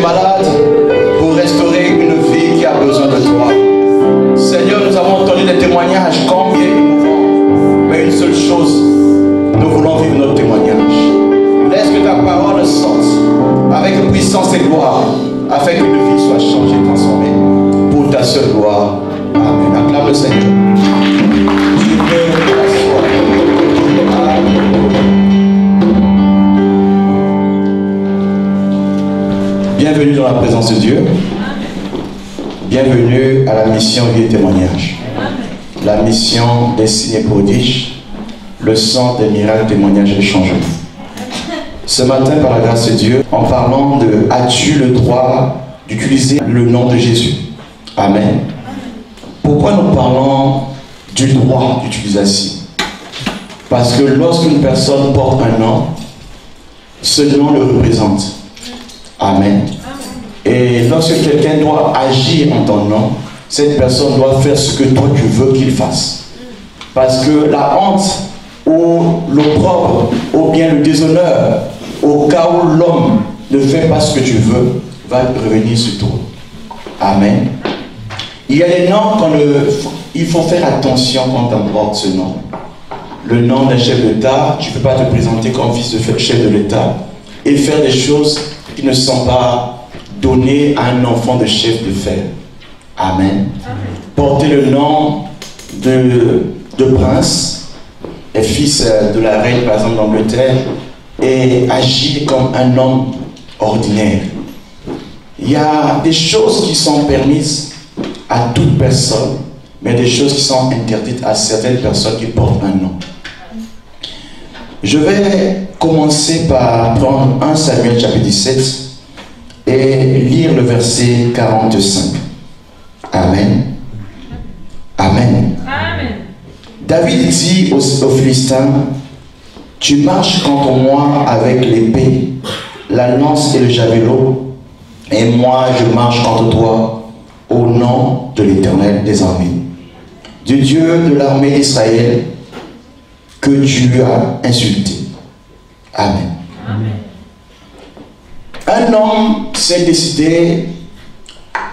malades, pour restaurer une vie qui a besoin de toi. Seigneur, nous avons entendu des témoignages combien émouvants, mais une seule chose, nous voulons vivre notre témoignage. Laisse que ta parole sorte avec puissance et gloire, afin qu'une vie soit changée, transformée, pour ta seule gloire. Amen. Acclame le Seigneur. Bienvenue dans la présence de Dieu. Bienvenue à la mission Vie et Témoignage. La mission des signes et prodiges, le sang des miracles, témoignages et changements. Ce matin, par la grâce de Dieu, en parlant de « As-tu le droit d'utiliser le nom de Jésus ?» Amen. Pourquoi nous parlons du droit d'utilisation? Parce que lorsqu'une personne porte un nom, ce nom le représente. Amen. Et lorsque quelqu'un doit agir en ton nom, cette personne doit faire ce que toi tu veux qu'il fasse. Parce que la honte ou l'opprobre ou bien le déshonneur, au cas où l'homme ne fait pas ce que tu veux, va revenir sur toi. Amen. Il y a des noms il faut faire attention quand on porte ce nom. Le nom d'un chef d'État, tu ne peux pas te présenter comme fils de chef de l'État et faire des choses qui ne sont pas données à un enfant de chef de faire. Amen. Porter le nom de prince et fils de la reine, par exemple d'Angleterre, et agir comme un homme ordinaire. Il y a des choses qui sont permises à toute personne, mais des choses qui sont interdites à certaines personnes qui portent un nom. Je vais commencer par prendre 1 Samuel chapitre 17 et lire le verset 45. Amen. Amen. Amen. David dit aux Philistins, « Tu marches contre moi avec l'épée, la lance et le javelot, et moi je marche contre toi au nom de l'Éternel des armées, du Dieu de l'armée d'Israël, que tu as insulté. » Amen. Amen. Un homme s'est décidé,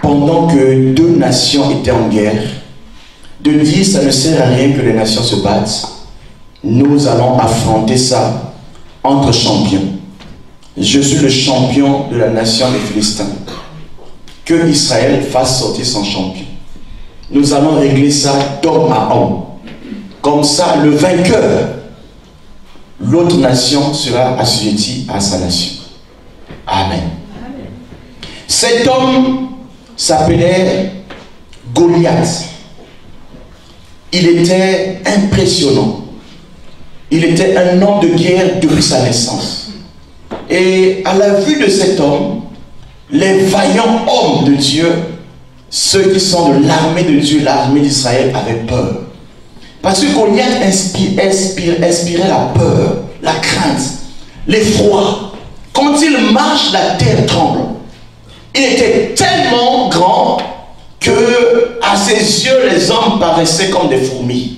pendant que deux nations étaient en guerre, de dire ça ne sert à rien que les nations se battent. Nous allons affronter ça entre champions. Je suis le champion de la nation des Philistins. Que Israël fasse sortir son champion. Nous allons régler ça d'homme à homme. Comme ça, le vainqueur, l'autre nation sera assujettie à sa nation. Amen. Amen. Cet homme s'appelait Goliath. Il était impressionnant. Il était un homme de guerre depuis sa naissance. Et à la vue de cet homme, les vaillants hommes de Dieu, ceux qui sont de l'armée de Dieu, l'armée d'Israël, avaient peur. Parce que Goliath inspirait la peur, la crainte, l'effroi. Quand il marche, la terre tremble. Il était tellement grand que à ses yeux, les hommes paraissaient comme des fourmis.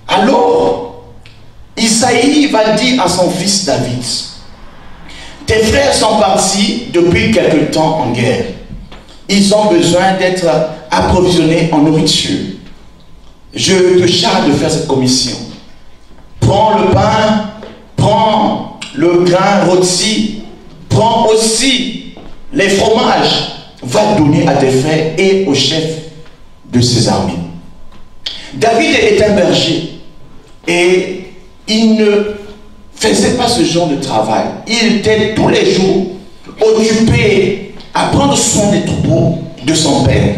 Alors, Isaïe va dire à son fils David, « Tes frères sont partis depuis quelque temps en guerre. Ils ont besoin d'être approvisionnés en nourriture. Je te charge de faire cette commission. Prends le pain, prends le grain rôti, prends aussi les fromages, va donner à tes frères et au chef de ses armées. » David est un berger et il ne faisait pas ce genre de travail. Il était tous les jours occupé à prendre soin des troupeaux de son père.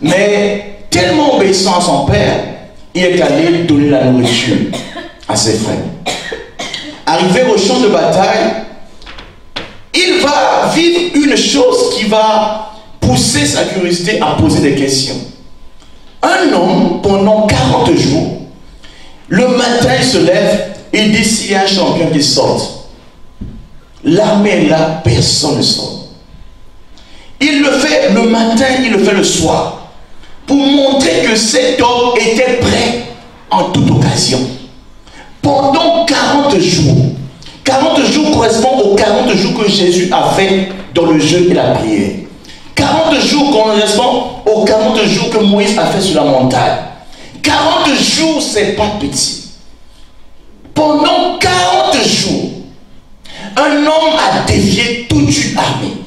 Mais tellement obéissant à son père, il est allé donner la nourriture à ses frères. Arrivé au champ de bataille, il va vivre une chose qui va pousser sa curiosité à poser des questions. Un homme, pendant 40 jours, le matin il se lève, il dit s'il y a un champion qui sort, l'armée est là, personne ne sort. Il le fait le matin, il le fait le soir, pour montrer que cet homme était prêt en toute occasion. Pendant 40 jours, 40 40 jours correspondent aux 40 jours que Jésus a fait dans le jeûne et la prière. 40 jours correspondent aux 40 jours que Moïse a fait sur la montagne. 40 jours, c'est pas petit. Pendant 40 jours, un homme a défié toute une armée.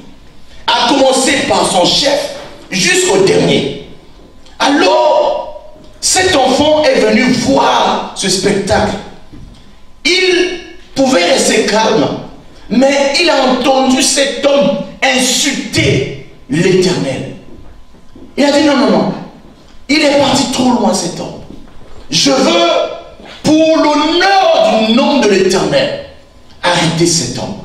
A commencé par son chef jusqu'au dernier. Alors, cet enfant est venu voir ce spectacle. Il pouvait rester calme, mais il a entendu cet homme insulter l'Éternel. Il a dit non, non, non. Il est parti trop loin cet homme. Je veux, pour l'honneur du nom de l'Éternel, arrêter cet homme.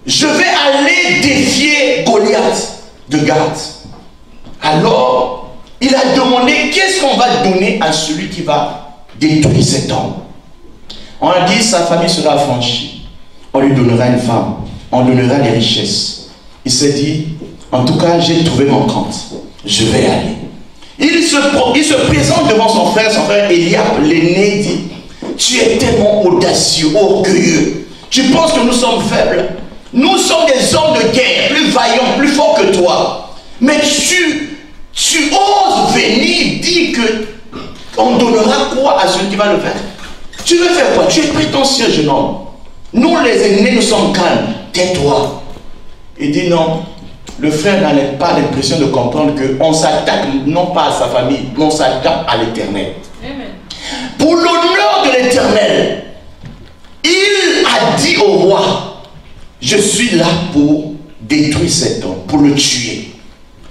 Je vais aller défier Goliath de Gath. Alors, il a demandé qu'est-ce qu'on va donner à celui qui va détruire cet homme. On a dit sa famille sera affranchie. On lui donnera une femme. On donnera les richesses. Il s'est dit, en tout cas, j'ai trouvé mon compte. Je vais aller. Il se présente devant son frère Eliab, l'aîné, dit, tu es tellement audacieux, orgueilleux. Tu penses que nous sommes faibles? Nous sommes des hommes de guerre, plus vaillants, plus forts que toi. Mais tu oses venir dire qu'on donnera quoi à celui qui va le faire? Tu veux faire quoi? Tu es prétentieux, jeune homme. Nous, les aînés, nous sommes calmes. Tais-toi. Il dit non. Le frère n'a pas l'impression de comprendre qu'on s'attaque non pas à sa famille, mais on s'attaque à l'Éternel. Pour l'honneur de l'Éternel, il a dit au roi, je suis là pour détruire cet homme, pour le tuer.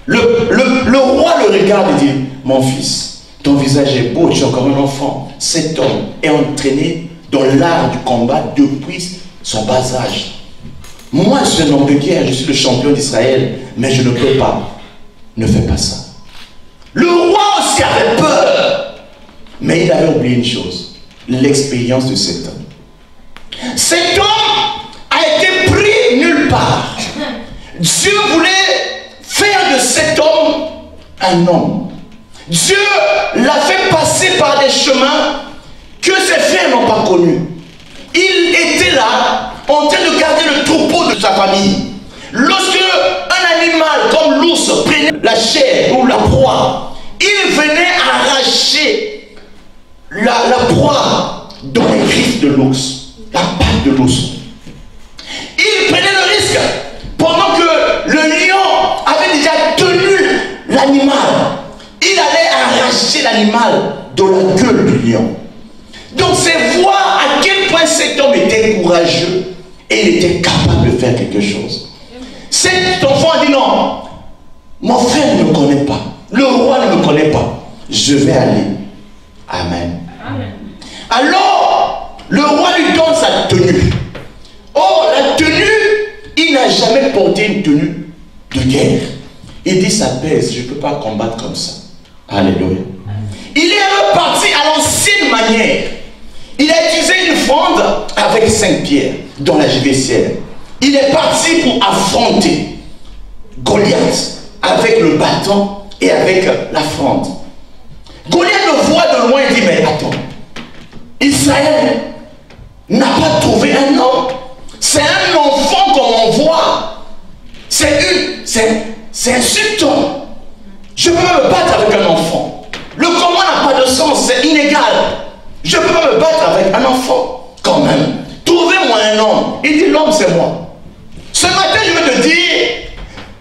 Le roi le regarde et dit, mon fils, ton visage est beau, tu es encore un enfant. Cet homme est entraîné dans l'art du combat depuis son bas âge. Moi, je suis un homme de guerre, je suis le champion d'Israël, mais je ne peux pas. Ne fais pas ça. Le roi aussi avait peur, mais il avait oublié une chose, l'expérience de cet homme. Cet homme a été pris nulle part. Dieu voulait faire de cet homme un homme. Dieu l'a fait passer par des chemins que ses frères n'ont pas connus. Il était là, en train de garder le troupeau de sa famille. Lorsque un animal comme l'ours prenait la chair ou la proie, il venait arracher la proie dans les griffes de l'ours, la patte de l'ours. Il prenait le risque, pendant que le lion avait déjà tenu l'animal, il allait arracher l'animal dans la gueule du lion. Donc c'est voir à quel point cet homme était courageux et il était capable de faire quelque chose. Cet enfant a dit non, mon frère ne me connaît pas, le roi ne me connaît pas, je vais aller. Amen. Amen. Alors, le roi lui donne sa tenue. Or, la tenue, il n'a jamais porté une tenue de guerre. Il dit ça pèse, je ne peux pas combattre comme ça. Alléluia. Il est reparti à l'ancienne manière. Il a utilisé une fronde avec 5 pierres dans la gibecière. Il est parti pour affronter Goliath avec le bâton et avec la fronde. Goliath le voit de loin et dit, mais attends, Israël n'a pas trouvé un homme. C'est un enfant qu'on envoie. C'est insultant. Je peux me battre avec un enfant. Le combat n'a pas de sens, c'est inégal. Je peux me battre avec un enfant, quand même. Trouvez-moi un homme. Il dit, l'homme c'est moi. Ce matin, je veux te dire,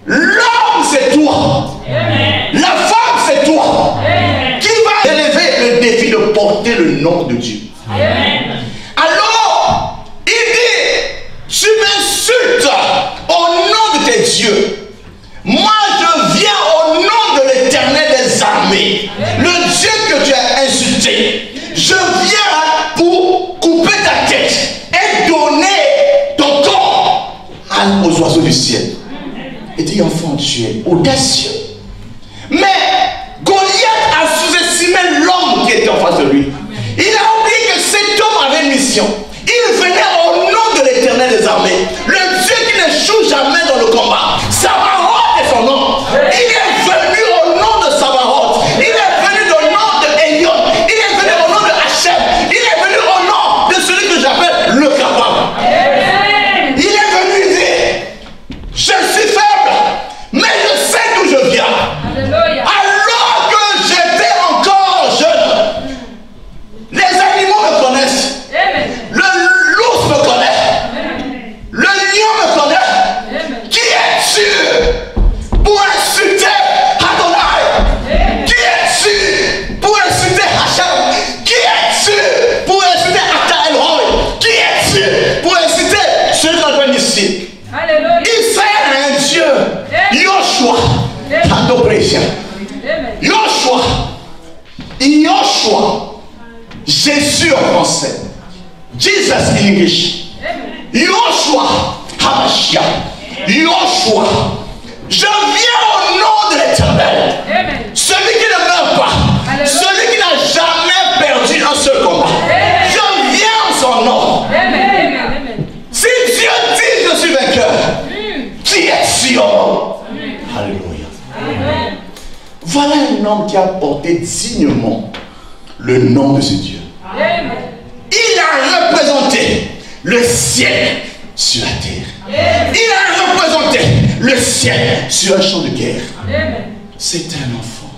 l'homme c'est toi. Amen. La femme c'est toi. Amen. Qui va élever le défi de porter le nom de Dieu. Amen. Alors, il dit, tu m'insultes au nom de tes dieux. Moi, je viens au nom de l'Éternel des armées. Amen. Le Dieu que tu as insulté. Je viens pour couper ta tête et donner ton corps aux oiseaux du ciel. Il dit, enfant, tu es audacieux. Mais Goliath a sous-estimé l'homme qui était en face de lui. Il a oublié que cet homme avait une mission. Il venait au nom de l'Éternel des armées. Le Dieu qui n'échoue jamais dans le combat. Sabaoth est son nom. Il est venu au nom de Sabaoth. Il est venu au nom de Elion. Il est venu au nom de Hachem. Il est venu au nom de celui que j'appelle le capable. ici. Alléluia. Israël a un Dieu. Yoshua. Adoration. Yoshua. Yoshua. Jésus en français. Jesus in English. Yoshua. Hamashiach. Yoshua. Je viens au nom de l'Éternel. Celui qui ne meurt pas. Alléluia. Celui qui n'a jamais perdu un seul combat. Amen. Je viens en son nom. Amen. Si Dieu dit je suis vainqueur, qui est Sion? Alléluia. Amen. Voilà un homme qui a porté dignement le nom de ce Dieu. Amen. Il a représenté le ciel sur la terre. Amen. Il a représenté le ciel sur un champ de guerre. C'est un enfant.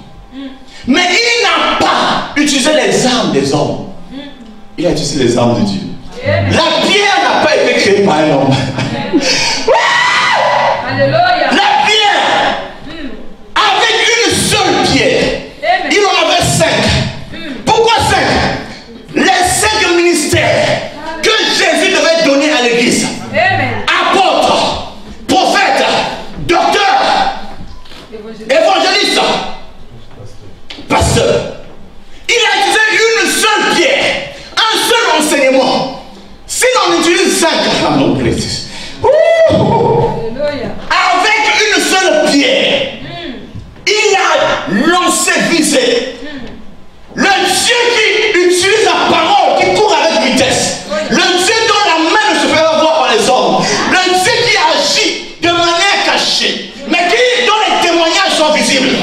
Mais il n'a pas utilisé les armes des hommes. Il a utilisé les armes de Dieu. La pierre n'a pas été créée par un homme. Alléluia. La pierre, avec une seule pierre, il en avait 5. Pourquoi 5? Les 5 ministères que Jésus devait donner à l'église. Apôtre, prophète, docteur, évangéliste, pasteur. Il a utilisé une seule pierre, un seul enseignement. Si on utilise 5, avec une seule pierre, il a lancé, visé. Le Dieu qui utilise la parole, qui court avec vitesse. Le Dieu dont la main ne se fait pas voir par les hommes. Le Dieu qui agit de manière cachée, mais dont les témoignages sont visibles.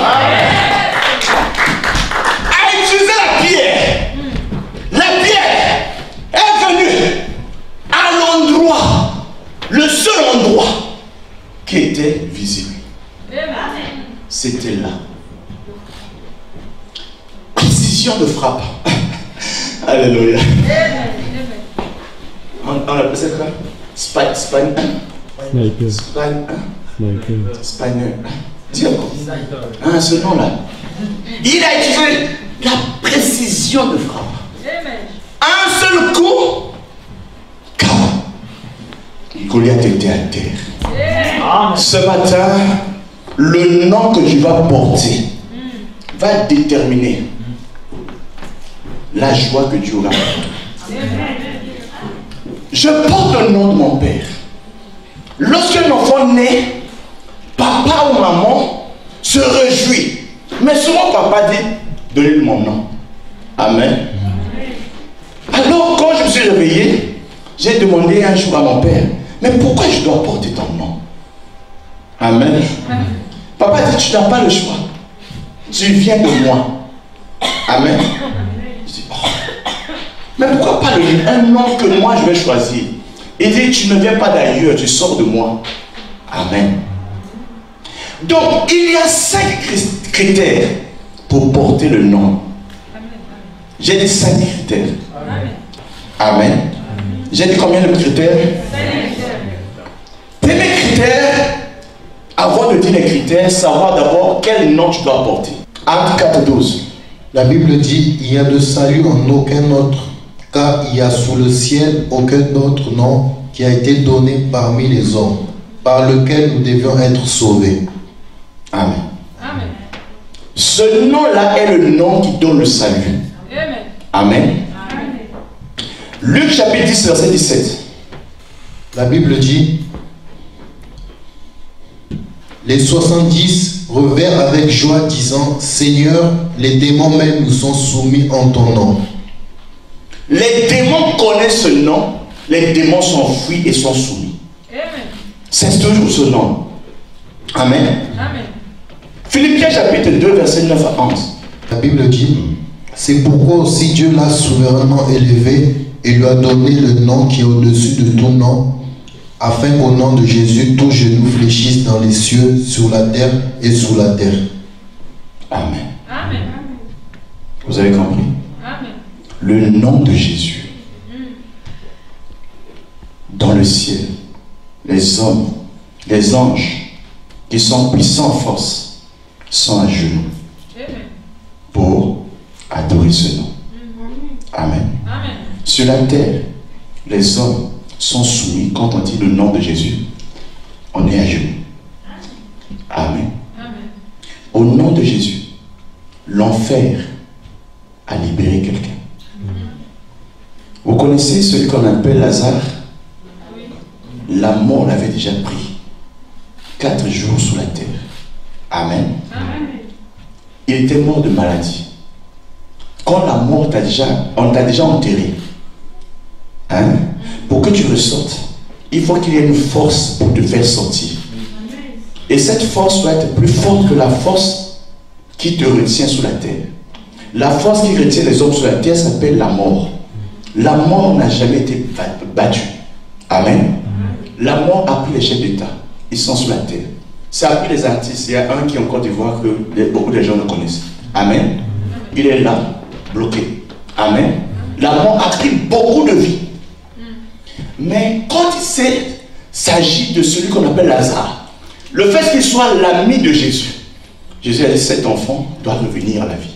A utilisé la pierre. La pierre est venue à l'endroit, le seul endroit qui était visible. C'était là. Précision de frappe. Alléluia. On appelle ça quoi? Sniper. Dis encore. Ce nom-là. Il a utilisé la précision de frappe. Un seul coup. Goliath était à terre. Ce matin, le nom que tu vas porter va déterminer la joie que Dieu aura. Je porte le nom de mon père. Lorsqu'un enfant naît, papa ou maman se réjouit. Mais souvent papa dit, donnez-lui mon nom. Amen. Alors quand je me suis réveillé, j'ai demandé un jour à mon père, mais pourquoi je dois porter ton nom? Amen. Papa dit, tu n'as pas le choix. Tu viens de moi. Amen. Je dis, oh. Mais pourquoi pas un nom que moi je vais choisir? Il dit, tu ne viens pas d'ailleurs, tu sors de moi. Amen. Donc, il y a 5 critères pour porter le nom. J'ai dit 5 critères. Amen. J'ai dit combien de critères? 5. Premier critère, avant de dire les critères, savoir d'abord quel nom tu dois porter. Acte 4:12. La Bible dit, il n'y a de salut en aucun autre, car il n'y a sous le ciel aucun autre nom qui a été donné parmi les hommes, par lequel nous devions être sauvés. Amen. Amen. Ce nom-là est le nom qui donne le salut. Amen. Amen. Amen. Luc chapitre 10, verset 17. La Bible dit, les 70 revinrent avec joie, disant, Seigneur, les démons même nous sont soumis en ton nom. Les démons connaissent ce nom, les démons s'enfuient et sont soumis. C'est toujours ce nom. Amen. Amen. Philippiens chapitre 2, verset 9 à 11. La Bible dit, c'est pourquoi aussi Dieu l'a souverainement élevé et lui a donné le nom qui est au-dessus de tout nom, afin qu'au nom de Jésus, tous genoux fléchissent dans les cieux, sur la terre et sous la terre. Amen. Amen. Vous avez compris? Amen. Le nom de Jésus. Dans le ciel, les hommes, les anges, qui sont puissants en force, sont à genoux pour adorer ce nom. Amen. Amen. Sur la terre, les hommes sont soumis. Quand on dit le nom de Jésus, on est à genoux. Amen. Au nom de Jésus, l'enfer a libéré quelqu'un. Vous connaissez celui qu'on appelle Lazare? La mort l'avait déjà pris. 4 jours sous la terre. Amen. Il était mort de maladie. Quand la mort on t'a déjà enterré. Hein? Pour que tu ressortes, il faut qu'il y ait une force pour te faire sortir. Et cette force doit être plus forte que la force qui te retient sous la terre. La force qui retient les hommes sous la terre s'appelle la mort. La mort n'a jamais été battue. Amen. La mort a pris les chefs d'État. Ils sont sous la terre. Ça a pris les artistes. Il y a un qui est en Côte d'Ivoire que beaucoup de gens ne connaissent. Amen. Il est là, bloqué. Amen. La mort a pris beaucoup de vies. Mais quand il s'agit de celui qu'on appelle Lazare, le fait qu'il soit l'ami de Jésus, Jésus a dit, cet enfant doit revenir à la vie.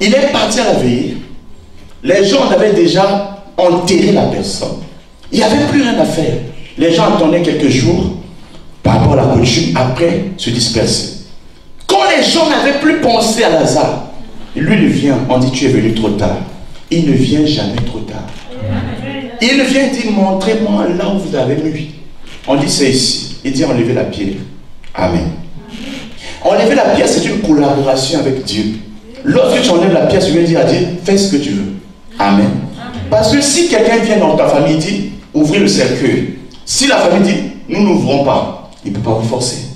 Il est parti à la veillée. Les gens avaient déjà enterré la personne. Il n'y avait plus rien à faire. Les gens attendaient quelques jours par rapport à la coutume, après se disperser. Quand les gens n'avaient plus pensé à Lazare, lui il vient, on dit tu es venu trop tard. Il ne vient jamais trop tard. Il vient dire montrez-moi là où vous avez mis. On dit c'est ici. Il dit enlevez la pierre. Amen. Enlever la pierre, c'est une collaboration avec Dieu. Lorsque tu enlèves la pierre, tu viens dire à Dieu fais ce que tu veux. Amen. Parce que si quelqu'un vient dans ta famille et dit ouvrez le cercueil, si la famille dit nous n'ouvrons pas, il ne peut pas vous forcer.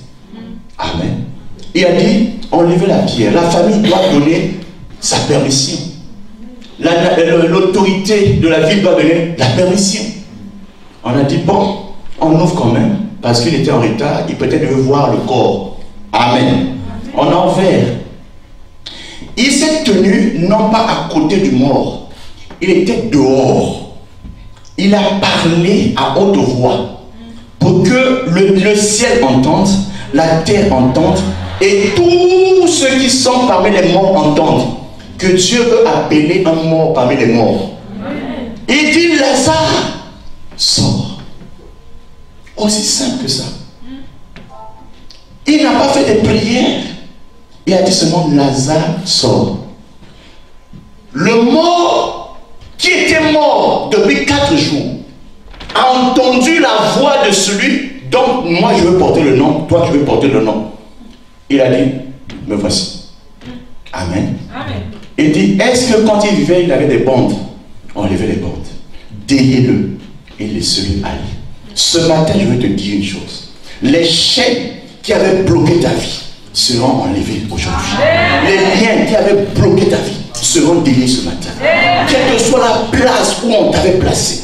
Amen. Il a dit enlevez la pierre. La famille doit donner sa permission. L'autorité de la ville doit donner la permission. On a dit bon, on ouvre quand même parce qu'il était en retard, il peut-être veut voir le corps. Amen. On a ouvert. Il s'est tenu non pas à côté du mort, il était dehors. Il a parlé à haute voix pour que le ciel entende, la terre entende et tous ceux qui sont parmi les morts entendent que Dieu veut appeler un mort parmi les morts. Il dit Lazare, sors. Aussi simple que ça. Il n'a pas fait de prière. Il a dit seulement Lazare sort. Le mort qui était mort depuis 4 jours a entendu la voix de celui dont moi je veux porter le nom, toi tu veux porter le nom. Il a dit, me voici. Amen. Amen. Il dit, est-ce que quand il vivait, il avait des bandes? Enlevez les bandes. Déliez-le et laissez-le aller. Ce matin, je veux te dire une chose. Les chaînes qui avaient bloqué ta vie seront enlevés aujourd'hui. Les liens qui avaient bloqué ta vie seront déliés ce matin. Quelle que soit la place où on t'avait placé,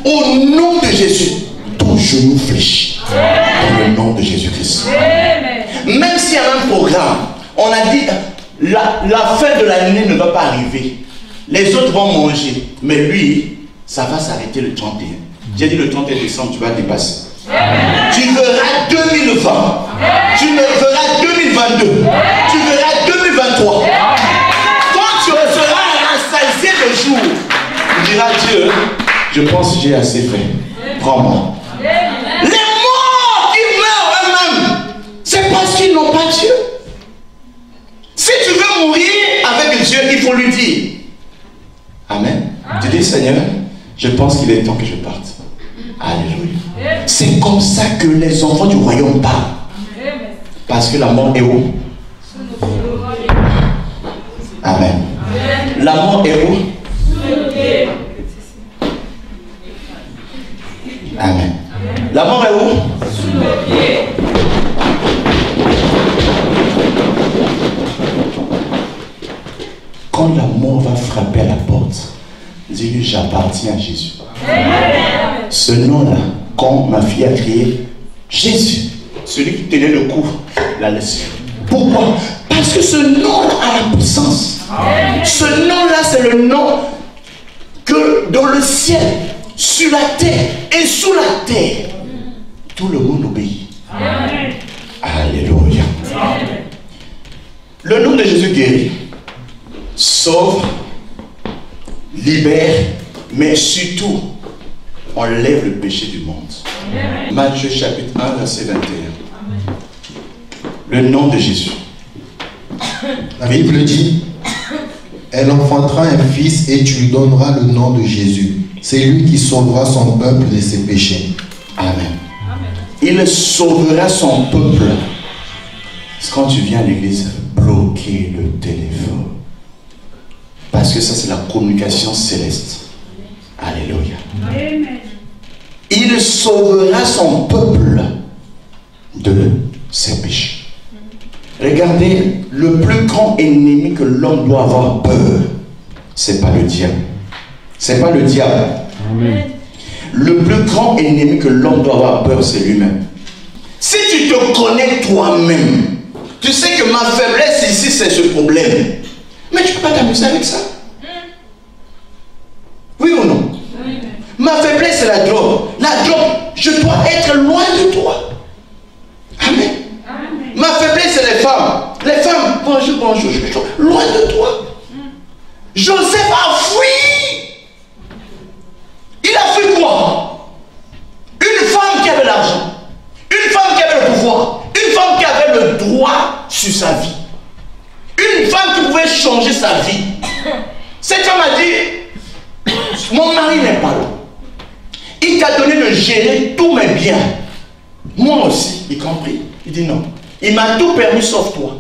au nom de Jésus, ton genou fléchit. Dans le nom de Jésus-Christ. Même s'il y a un programme, on a dit la fin de l'année ne va pas arriver. Les autres vont manger, mais lui, ça va s'arrêter le 31. J'ai dit le 31 décembre, tu vas dépasser. Tu verras 2020. Tu ne verras 2022. Tu verras 2023. Quand tu seras rassasié de jour, tu diras Dieu, je pense que j'ai assez fait. Prends-moi. Les morts qui meurent eux-mêmes, c'est parce qu'ils n'ont pas Dieu. Si tu veux mourir avec Dieu, il faut lui dire. Amen. Tu dis Seigneur, je pense qu'il est temps que je parte. Alléluia. C'est comme ça que les enfants du royaume parlent. Parce que la mort est où? Amen. La mort est où? Amen. La mort est où? Quand la mort va frapper à la porte, dis-lui j'appartiens à Jésus. Ce nom-là, quand ma fille a crié Jésus, celui qui tenait le coup, l'a laissé. Pourquoi? Parce que ce nom-là a la puissance. Ce nom-là, c'est le nom que dans le ciel, sur la terre et sous la terre, tout le monde obéit. Alléluia. Le nom de Jésus guérit, sauve, libère, mais surtout enlève le péché du monde. Matthieu chapitre 1, verset 21. Le nom de Jésus. La Bible dit, elle enfantera un fils et tu lui donneras le nom de Jésus. C'est lui qui sauvera son peuple de ses péchés. Amen. Il sauvera son peuple. Quand tu viens à l'église, bloquer le téléphone. Parce que ça, c'est la communication céleste. Alléluia. Amen. Il sauvera son peuple de ses péchés. Regardez, le plus grand ennemi que l'homme doit avoir peur, c'est pas le diable. C'est pas le diable. Amen. Le plus grand ennemi que l'homme doit avoir peur, c'est lui-même. Si tu te connais toi-même, tu sais que ma faiblesse ici, c'est ce problème. Mais tu ne peux pas t'amuser avec ça. Oui ou non? Oui. Ma faiblesse, c'est la drogue. La drogue, je dois être loin de toi. Amen. Amen. Ma faiblesse, c'est les femmes. Les femmes, bonjour, bonjour, je suis loin de toi. Joseph a fui. Il a fui quoi? Une femme qui avait l'argent. Une femme qui avait le pouvoir. Une femme qui avait le droit sur sa vie. Une femme qui pouvait changer sa vie. Cette femme a dit, mon mari n'est pas là. Il t'a donné de gérer tous mes biens. Moi aussi, y compris. Il dit non. Il m'a tout permis sauf toi.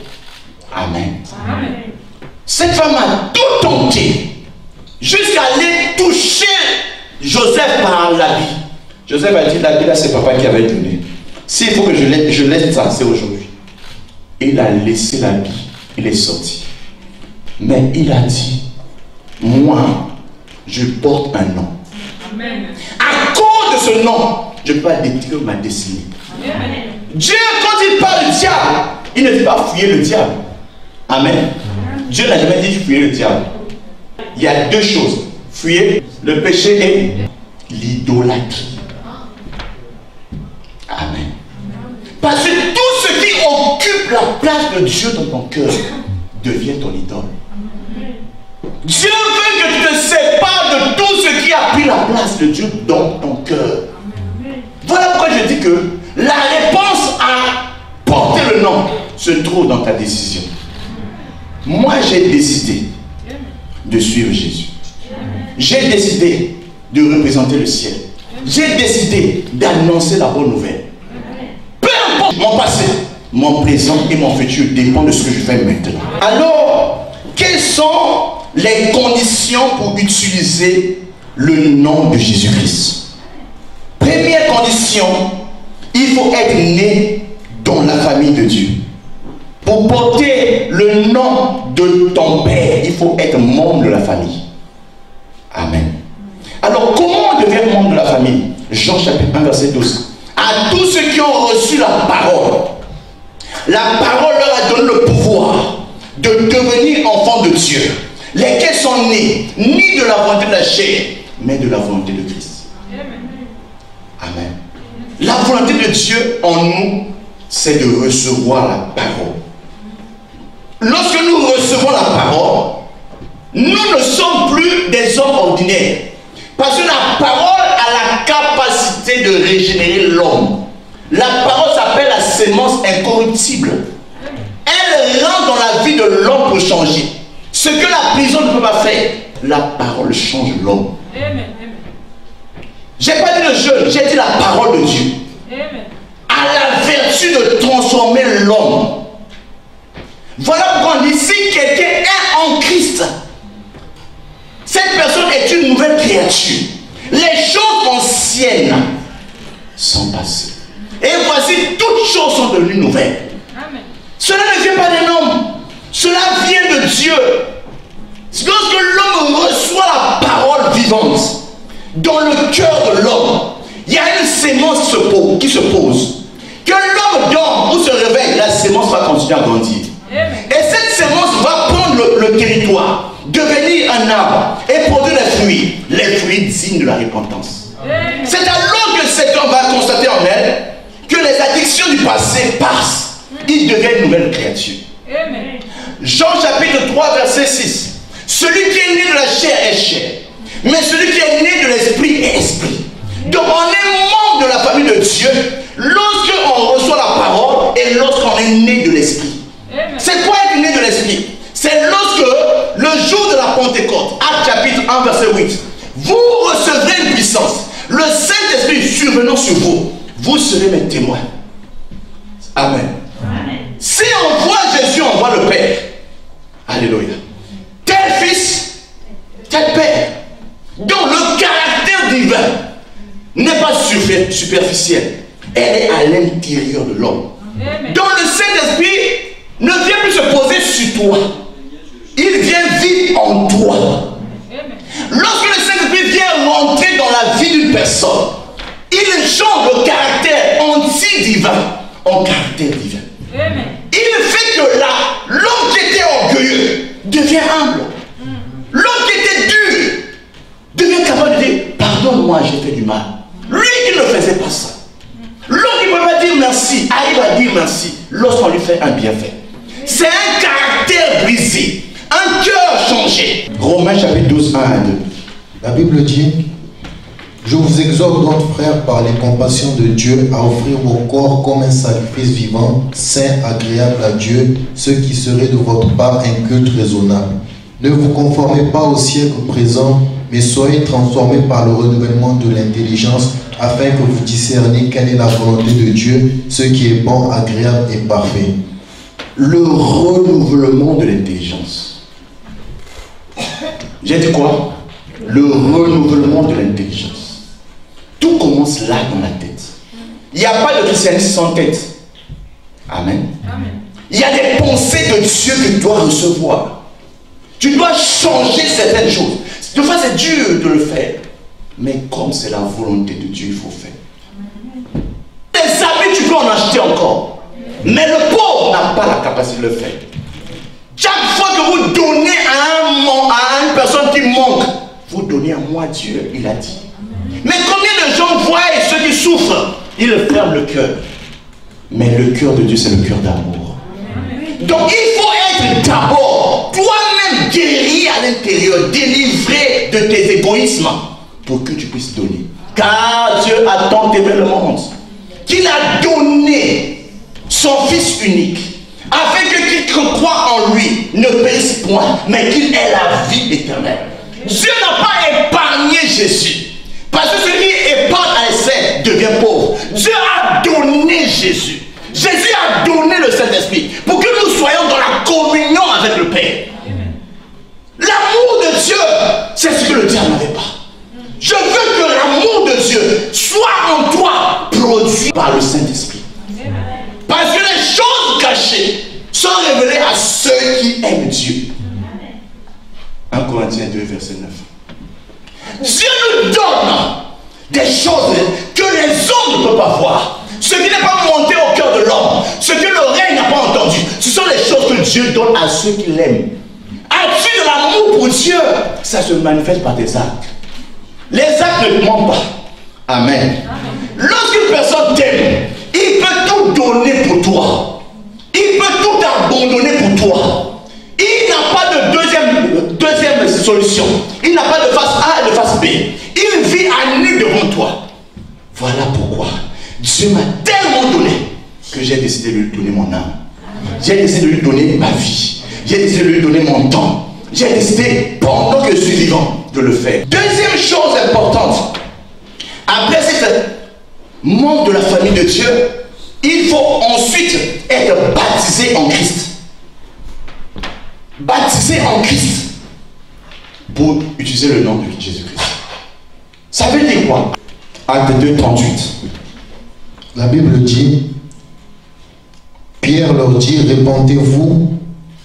Amen. Amen. Cette femme a tout tenté jusqu'à aller toucher Joseph par l'habit. Joseph a dit, l'habit là, c'est papa qui avait donné. S'il faut que je laisse ça, c'est aujourd'hui. Il a laissé l'habit. Il est sorti. Mais il a dit, moi, je porte un nom. Amen. À cause de ce nom, je peux pas détruire ma destinée. Amen. Dieu, quand il parle du diable, il ne dit pas fuyer le diable. Amen. Amen. Dieu n'a jamais dit fuyer le diable. Il y a deux choses. Fuyer le péché et l'idolâtrie. Amen. Parce que tout ce qui occupe la place de Dieu dans ton cœur devient ton idole. Dieu veut que tu te sépares de tout ce qui a pris la place de Dieu dans ton cœur. Voilà pourquoi je dis que la réponse à porter le nom se trouve dans ta décision. Moi, j'ai décidé de suivre Jésus. J'ai décidé de représenter le ciel. J'ai décidé d'annoncer la bonne nouvelle. Peu importe mon passé, mon présent et mon futur dépendent de ce que je fais maintenant. Alors, quelles sont les conditions pour utiliser le nom de Jésus-Christ? Première condition, il faut être né dans la famille de Dieu. Pour porter le nom de ton père, il faut être membre de la famille. Amen. Alors, comment on devient membre de la famille? Jean chapitre 1, verset 12. À tous ceux qui ont reçu la parole leur a donné le pouvoir de devenir enfants de Dieu, lesquels sont nés, ni de la volonté de la chair, mais de la volonté de Christ. Amen. La volonté de Dieu en nous, c'est de recevoir la parole. Lorsque nous recevons la parole, nous ne sommes plus des hommes ordinaires. Parce que la parole a la capacité de régénérer l'homme. La parole s'appelle la sémence incorruptible. Elle rentre dans la vie de l'homme pour changer. Ce que la prison ne peut pas faire, la parole change l'homme. Je n'ai pas dit le jeûne, j'ai dit la parole de Dieu. A la vertu de transformer l'homme. Voilà pourquoi on dit, si quelqu'un est en Christ, cette personne est une nouvelle créature. Les choses anciennes sont passées. Et voici, toutes choses sont devenues nouvelles. Amen. Cela ne vient pas d'un homme. Cela vient de Dieu. Lorsque l'homme reçoit la parole vivante dans le cœur de l'homme, il y a une sémence qui se pose. Que l'homme dort ou se réveille, la sémence va continuer à grandir. Amen. Et cette sémence va prendre le territoire, devenir un arbre et produire les fruits dignes de la repentance. C'est alors que cet homme va constater en elle que les addictions du passé passent. Il devient une nouvelle créature. Amen. Jean chapitre 3 verset 6. Celui qui est né de la chair est chair, mais celui qui est né de l'esprit est esprit. Donc on est membre de la famille de Dieu lorsqu'on reçoit la parole et lorsqu'on est né de l'Esprit. C'est quoi être né de l'Esprit? C'est lorsque le jour de la Pentecôte, Actes chapitre 1 verset 8, vous recevrez une puissance. Le Saint-Esprit survenant sur vous, vous serez mes témoins. Amen. Amen. Si on voit Jésus, on voit le Père. Alléluia. Tel Fils, tel Père. Donc le caractère divin n'est pas superficiel. Elle est à l'intérieur de l'homme. Donc le Saint-Esprit ne vient plus se poser sur toi. Il vient vivre en toi. Lorsque le Saint-Esprit vient rentrer dans la vie d'une personne, il change le caractère anti-divin en caractère divin. Il fait que là, l'homme qui était orgueilleux devient humble. L'homme qui était dur devient capable de dire pardonne-moi, j'ai fait du mal. Lui qui ne faisait pas ça. L'homme qui ne peut pas dire merci arrive à dire merci lorsqu'on lui fait un bienfait. C'est un caractère brisé, un cœur changé. Romains chapitre 12, 1 à 2. La Bible dit: je vous exhorte donc, frères, par les compassions de Dieu, à offrir vos corps comme un sacrifice vivant, saint, agréable à Dieu, ce qui serait de votre part un culte raisonnable. Ne vous conformez pas au siècle présent, mais soyez transformés par le renouvellement de l'intelligence, afin que vous discerniez quelle est la volonté de Dieu, ce qui est bon, agréable et parfait. Le renouvellement de l'intelligence. J'ai dit quoi? Le renouvellement de l'intelligence. Tout commence là dans la tête. Il n'y a pas de christianisme sans tête. Amen. Amen. Il y a des pensées de Dieu que tu dois recevoir. Tu dois changer certaines choses. De fois, c'est dur de le faire. Mais comme c'est la volonté de Dieu, il faut faire. Les habits, tu peux en acheter encore. Mais le pauvre n'a pas la capacité de le faire. Chaque fois que vous donnez à une personne qui manque, vous donnez à moi Dieu, il a dit. Mais combien de gens voient ceux qui souffrent, ils ferment le cœur. Mais le cœur de Dieu, c'est le cœur d'amour. Donc il faut être d'abord toi-même guéri à l'intérieur, délivré de tes égoïsmes pour que tu puisses donner. Car Dieu a tant aimé le monde qu'il a donné son Fils unique afin que quiconque croit en lui ne périsse point, mais qu'il ait la vie éternelle. Dieu n'a pas épargné Jésus. Parce que celui qui épargne à l'essai devient pauvre. Dieu a donné Jésus. Jésus a donné le Saint-Esprit pour que nous soyons dans la communion avec le Père. L'amour de Dieu, c'est ce que le diable n'avait pas. Je veux que l'amour de Dieu soit en toi, produit par le Saint-Esprit. Parce que les choses cachées sont révélées à ceux qui aiment Dieu. 1 Corinthiens 2, verset 9. Dieu nous donne des choses que les hommes ne peuvent pas voir. Ce qui n'est pas monté au cœur de l'homme, ce que l'oreille n'a pas entendu, ce sont les choses que Dieu donne à ceux qui l'aiment. As-tu de l'amour pour Dieu? Ça se manifeste par tes actes. Les actes ne mentent pas. Amen. Lorsqu'une personne t'aime, il peut tout donner pour toi. Il peut tout abandonner pour toi. Il n'a pas de deuxième solution. Il n'a pas de face A et de face B. Il vit à nu devant toi. Voilà pourquoi Dieu m'a tellement donné que j'ai décidé de lui donner mon âme. J'ai décidé de lui donner ma vie. J'ai décidé de lui donner mon temps. J'ai décidé, pendant que je suis vivant, de le faire. Deuxième chose importante, après cette membre de la famille de Dieu, il faut ensuite être baptisé en Christ. Baptisé en Christ pour utiliser le nom de Jésus-Christ. Ça veut dire quoi? Acte 2, 38. La Bible dit: Pierre leur dit: répentez-vous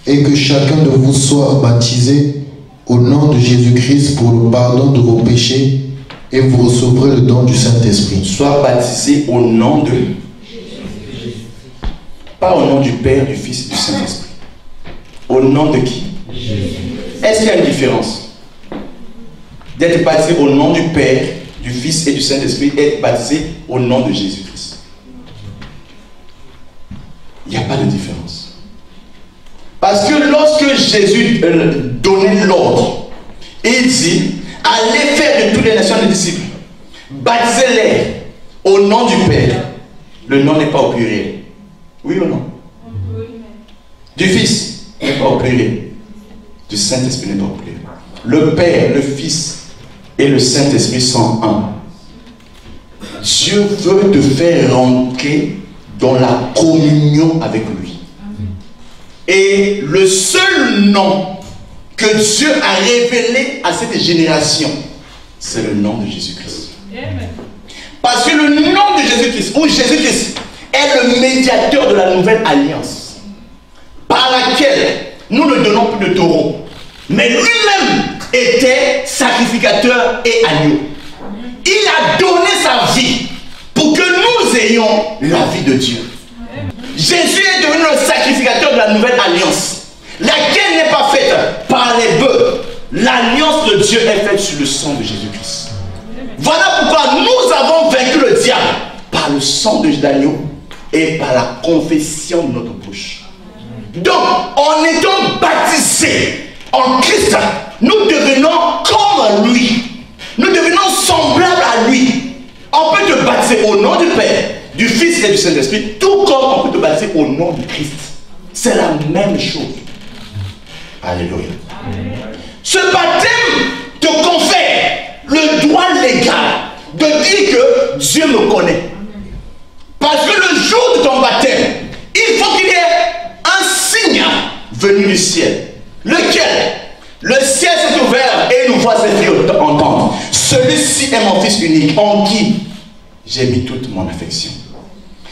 et que chacun de vous soit baptisé au nom de Jésus-Christ pour le pardon de vos péchés et vous recevrez le don du Saint-Esprit. Soit baptisé au nom de Jésus. Pas au nom du Père, du Fils et du Saint-Esprit. Au nom de qui? Est-ce qu'il y a une différence d'être baptisé au nom du Père, du Fils et du Saint-Esprit et être baptisé au nom de Jésus-Christ? Il n'y a pas de différence. Parce que lorsque Jésus donnait l'ordre, il dit: allez faire de toutes les nations des disciples, baptisez-les au nom du Père. Le nom n'est pas au pluriel. Oui ou non? Du Fils n'est pas au pluriel. Du Saint-Esprit n'est pas au pluriel. Le Père, le Fils et le Saint-Esprit sont un. Dieu veut te faire rentrer dans la communion avec lui. Et le seul nom que Dieu a révélé à cette génération, c'est le nom de Jésus-Christ. Parce que le nom de Jésus-Christ, ou Jésus-Christ, est le médiateur de la nouvelle alliance, par laquelle nous ne donnons plus de taureaux, mais lui-même était sacrificateur et agneau. Il a donné sa vie pour que nous ayons la vie de Dieu. Jésus est devenu le sacrificateur de la nouvelle alliance, laquelle n'est pas faite par les bœufs. L'alliance de Dieu est faite sur le sang de Jésus-Christ. Voilà pourquoi nous avons vaincu le diable par le sang de l'agneau et par la confession de notre bouche. Donc, en étant baptisés en Christ, nous devenons comme lui. Nous devenons semblables à lui. On peut te baptiser au nom du Père, du Fils et du Saint-Esprit, tout comme on peut te baptiser au nom de Christ. C'est la même chose. Alléluia. Amen. Ce baptême te confère le droit légal de dire que Dieu me connaît. Parce que le jour de ton baptême, il faut qu'il y ait un signe venu du ciel. Lequel? Le ciel s'est ouvert et une voix s'est fait entendre. Celui-ci est mon Fils unique, en qui j'ai mis toute mon affection.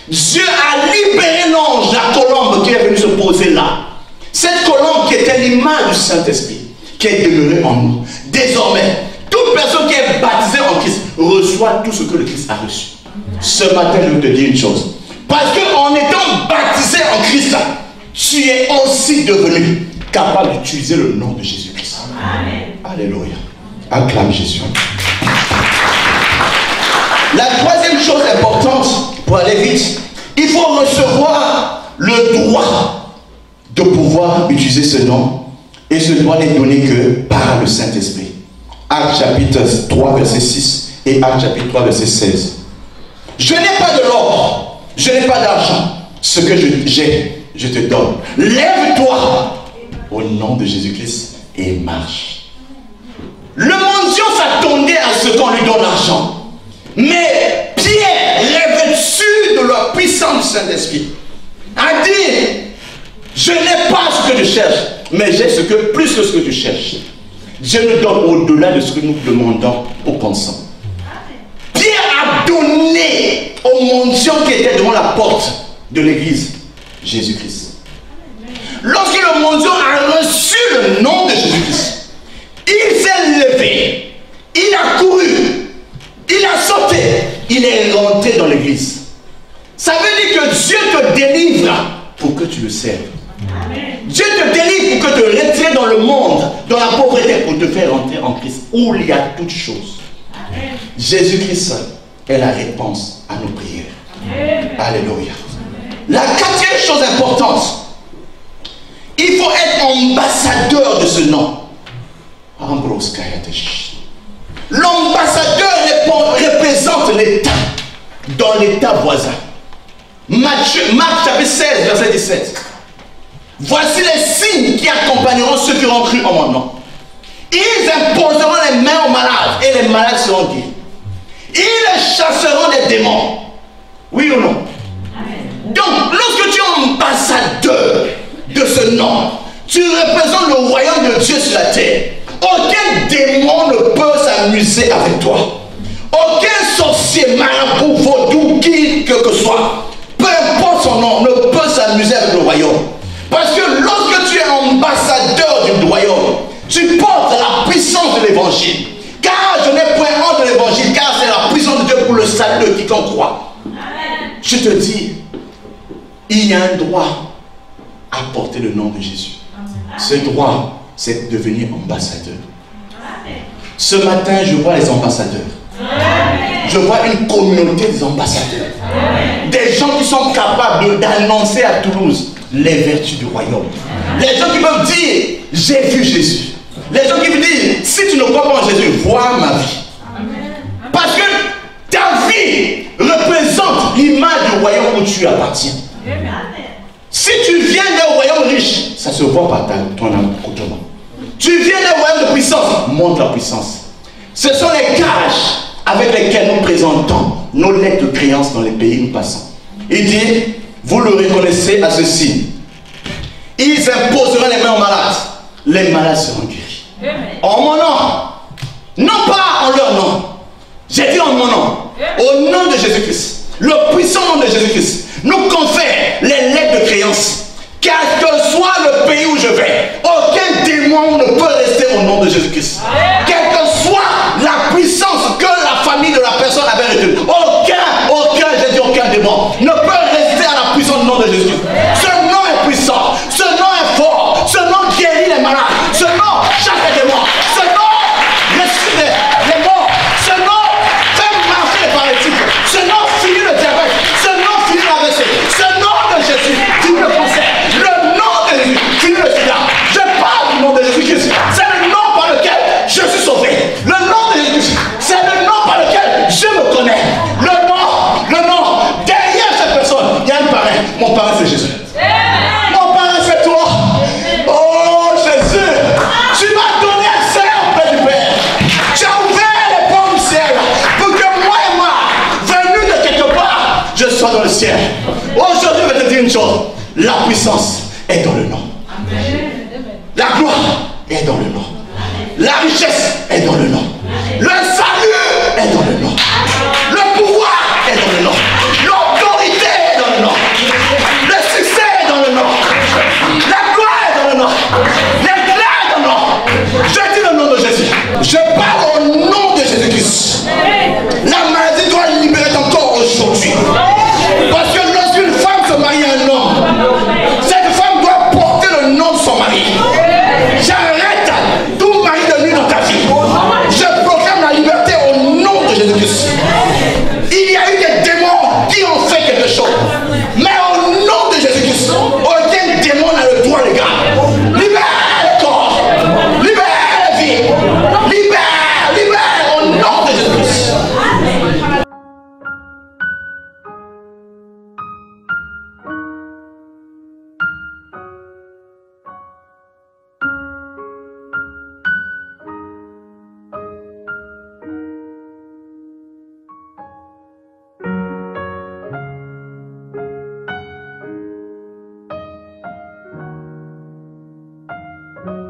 Dieu a libéré l'ange, la colombe qui est venue se poser là. Cette colombe qui était l'image du Saint-Esprit, qui est demeurée en nous. Désormais, toute personne qui est baptisée en Christ reçoit tout ce que le Christ a reçu. Ce matin, je veux te dire une chose. Parce qu'en étant baptisé en Christ, tu es aussi devenu capable d'utiliser le nom de Jésus-Christ. Alléluia. Acclame Jésus. La troisième chose importante, pour aller vite, il faut recevoir le droit de pouvoir utiliser ce nom. Et ce droit n'est donné que par le Saint-Esprit. Actes chapitre 3, verset 6 et Actes chapitre 3, verset 16. Je n'ai pas de l'or, je n'ai pas d'argent. Ce que j'ai, je te donne. Lève-toi au nom de Jésus-Christ et marche. Le mendiant s'attendait à ce qu'on lui donne l'argent. Mais Pierre, revêtu de la puissance du Saint-Esprit, a dit, je n'ai pas ce que je cherche, mais j'ai plus que ce que tu cherches. Dieu nous donne au-delà de ce que nous demandons ou pensons. Pierre a donné au mendiant qui était devant la porte de l'église Jésus-Christ. Lorsque le mendiant a reçu le nom de Jésus-Christ, il s'est levé, il a couru, il a sauté, il est rentré dans l'église. Ça veut dire que Dieu te délivre pour que tu le serves. Dieu te délivre pour que te retirer dans le monde, dans la pauvreté, pour te faire rentrer en Christ, où il y a toutes choses. Jésus-Christ est la réponse à nos prières. Alléluia. La quatrième chose importante, il faut être ambassadeur de ce nom. L'ambassadeur représente l'État dans l'État voisin. Marc chapitre 16, verset 17. Voici les signes qui accompagneront ceux qui auront cru en mon nom. Ils imposeront les mains aux malades et les malades seront guéris. Ils chasseront les démons. Oui ou non? Amen. Donc, lorsque tu es ambassadeur de ce nom, tu représentes le royaume de Dieu sur la terre. Aucun démon ne peut s'amuser avec toi. Aucun sorcier, marabout, vaudou, qui que soit, peu importe son nom, ne peut s'amuser avec le royaume. Parce que lorsque tu es ambassadeur du royaume, tu portes la puissance de l'évangile. Car je n'ai point honte de l'évangile, car c'est la puissance de Dieu pour le salut de quiconque croit. Amen. Je te dis, il y a un droit à porter le nom de Jésus. Amen. Ce droit, c'est de devenir ambassadeur. Amen. Ce matin, je vois les ambassadeurs. Amen. Je vois une communauté des ambassadeurs. Amen. Des gens qui sont capables d'annoncer à Toulouse les vertus du royaume. Amen. Les gens qui peuvent dire, j'ai vu Jésus. Les gens qui peuvent dire, si tu ne crois pas en Jésus, vois ma vie. Amen. Parce que Ta vie représente l'image du royaume où tu appartiens. Si tu viens d'un royaume riche, ça se voit par ton accoutrement. Tu viens d'un royaume de puissance, montre la puissance. Ce sont les gages avec lesquels nous présentons nos lettres de créance dans les pays où nous passons. Il dit, vous le reconnaissez à ceci. Ils imposeront les mains aux malades. Les malades seront guéris. En mon nom. Non pas en leur nom. J'ai dit en mon nom. Au nom de Jésus-Christ. Le puissant nom de Jésus-Christ. Nous confère les lettres de créance. Quel que soit le pays où je vais, aucun démon ne peut rester au nom de Jésus-Christ. Quelle que soit la puissance que la famille de la personne avait retenue, j'ai dit aucun démon, ne peut rester à la puissance du nom de Jésus-Christ. Ce nom est puissant, ce nom est fort, ce nom guérit les malades, ce nom chasse les démons, ce nom ressuscite les morts, ce nom fait marcher les paralytiques, ce nom finit le diabète, ce nom finit l'AVC, ce nom de Jésus finit le cancer. Fini le sida. Je parle du nom de Jésus-Christ. C'est le nom par lequel je suis sauvé. Le nom de Jésus-Christ. C'est le nom par lequel je me connais. Le nom. Derrière cette personne, il y a un parrain. Mon parrain, c'est Jésus. Mon parrain, c'est toi. Oh Jésus. Tu m'as donné accès auprès du Père. Tu as ouvert les portes du ciel pour que moi, venu de quelque part, je sois dans le ciel. Aujourd'hui, je vais te dire une chose. La puissance est dans le nom. La gloire est dans le nom. La richesse est dans le nom. Le salut est dans le nom. Le pouvoir est dans le nom. L'autorité est dans le nom. Le succès est dans le nom. La gloire est dans le nom. L'éclat est dans le nom. Je dis le nom de Jésus. Je parle au nom de Jésus-Christ. La maladie doit libérer ton corps aujourd'hui. Parce que lorsqu'une femme se marie à un homme, cette femme doit porter le nom de son mari. J'arrête tout mari de nuit dans ta vie. Je proclame la liberté au nom de Jésus-Christ. Il y a eu des démons qui ont fait quelque chose. Mais au nom de Jésus-Christ, aucun démon n'a le droit, les gars. Libère le corps. Libère la vie. Libère au nom de Jésus-Christ. Thank you.